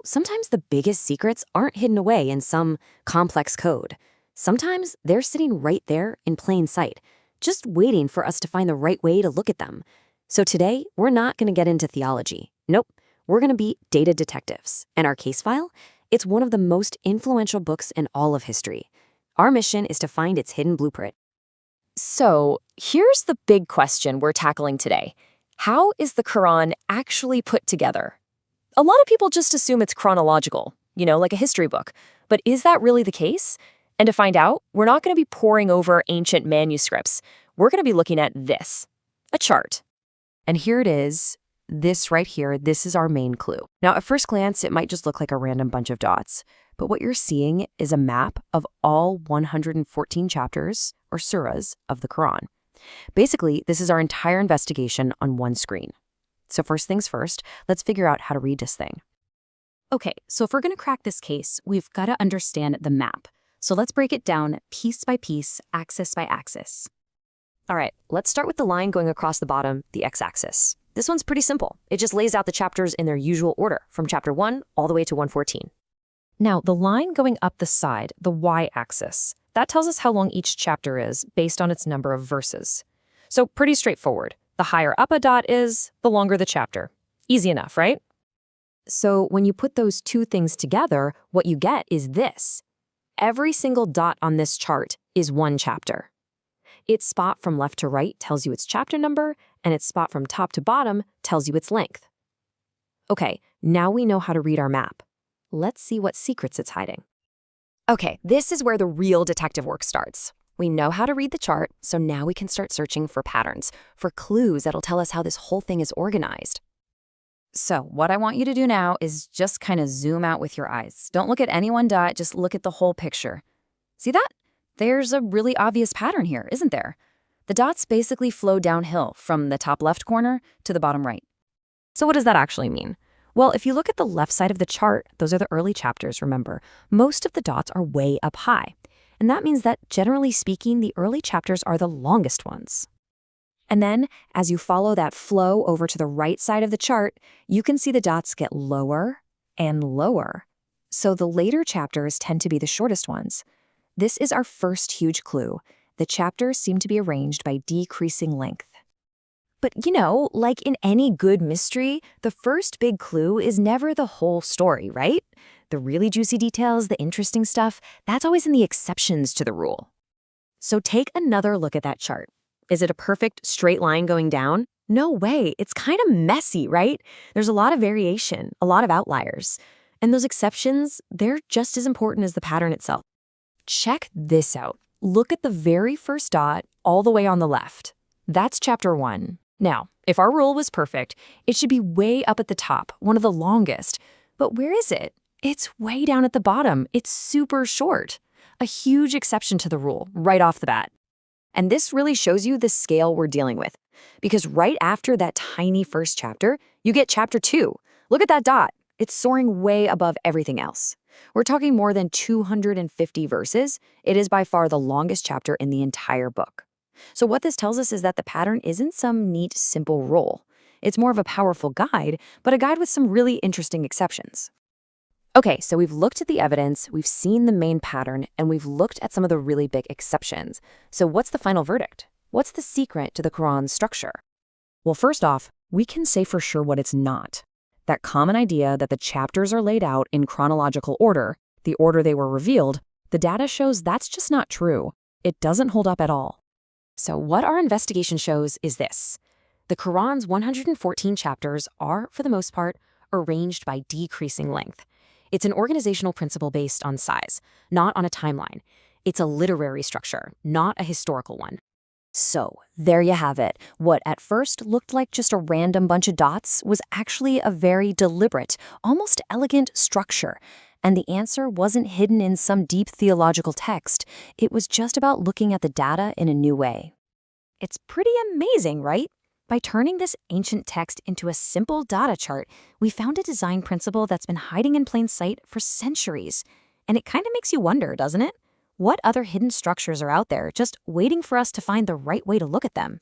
Sometimes the biggest secrets aren't hidden away in some complex code. Sometimes they're sitting right there in plain sight, just waiting for us to find the right way to look at them. So today, we're not going to get into theology. Nope, we're going to be data detectives. And our case file? It's one of the most influential books in all of history. Our mission is to find its hidden blueprint. So, here's the big question we're tackling today. How is the Quran actually put together? A lot of people just assume it's chronological, like a history book. But is that really the case? And to find out, we're not going to be poring over ancient manuscripts. We're going to be looking at this, a chart. And here it is. This right here, this is our main clue. Now, at first glance, it might just look like a random bunch of dots. But what you're seeing is a map of all 114 chapters, or surahs, of the Quran. Basically, this is our entire investigation on one screen. So first things first, let's figure out how to read this thing. Okay, so if we're going to crack this case, we've got to understand the map. So let's break it down piece by piece, axis by axis. All right, let's start with the line going across the bottom, the x-axis. This one's pretty simple. It just lays out the chapters in their usual order, from chapter 1 all the way to 114. Now, the line going up the side, the y-axis, that tells us how long each chapter is based on its number of verses. So pretty straightforward. The higher up a dot is, the longer the chapter. Easy enough, right? So when you put those two things together, what you get is this. Every single dot on this chart is one chapter. Its spot from left to right tells you its chapter number, and its spot from top to bottom tells you its length. Okay, now we know how to read our map. Let's see what secrets it's hiding. Okay, this is where the real detective work starts. We know how to read the chart, so now we can start searching for patterns, for clues that'll tell us how this whole thing is organized. So what I want you to do now is just kind of zoom out with your eyes. Don't look at any one dot, just look at the whole picture. See that? There's a really obvious pattern here, isn't there? The dots basically flow downhill from the top left corner to the bottom right. So what does that actually mean? Well, if you look at the left side of the chart, those are the early chapters, remember. Most of the dots are way up high. And that means that, generally speaking, the early chapters are the longest ones. And then, as you follow that flow over to the right side of the chart, you can see the dots get lower and lower. So the later chapters tend to be the shortest ones. This is our first huge clue. The chapters seem to be arranged by decreasing length. But like in any good mystery, the first big clue is never the whole story, right? The really juicy details, the interesting stuff, that's always in the exceptions to the rule. So take another look at that chart. Is it a perfect straight line going down? No way. It's kind of messy, right? There's a lot of variation, a lot of outliers. And those exceptions, they're just as important as the pattern itself. Check this out. Look at the very first dot all the way on the left. That's chapter 1. Now, if our rule was perfect, it should be way up at the top, one of the longest. But where is it? It's way down at the bottom. It's super short. A huge exception to the rule, right off the bat. And this really shows you the scale we're dealing with. Because right after that tiny first chapter, you get chapter 2. Look at that dot. It's soaring way above everything else. We're talking more than 250 verses. It is by far the longest chapter in the entire book. So what this tells us is that the pattern isn't some neat, simple rule. It's more of a powerful guide, but a guide with some really interesting exceptions. Okay, so we've looked at the evidence, we've seen the main pattern, and we've looked at some of the really big exceptions. So what's the final verdict? What's the secret to the Quran's structure? Well, first off, we can say for sure what it's not. That common idea that the chapters are laid out in chronological order, the order they were revealed, the data shows that's just not true. It doesn't hold up at all. So what our investigation shows is this. The Quran's 114 chapters are, for the most part, arranged by decreasing length. It's an organizational principle based on size, not on a timeline. It's a literary structure, not a historical one. So, there you have it. What at first looked like just a random bunch of dots was actually a very deliberate, almost elegant structure. And the answer wasn't hidden in some deep theological text. It was just about looking at the data in a new way. It's pretty amazing, right? By turning this ancient text into a simple data chart, we found a design principle that's been hiding in plain sight for centuries. And it kind of makes you wonder, doesn't it? What other hidden structures are out there just waiting for us to find the right way to look at them?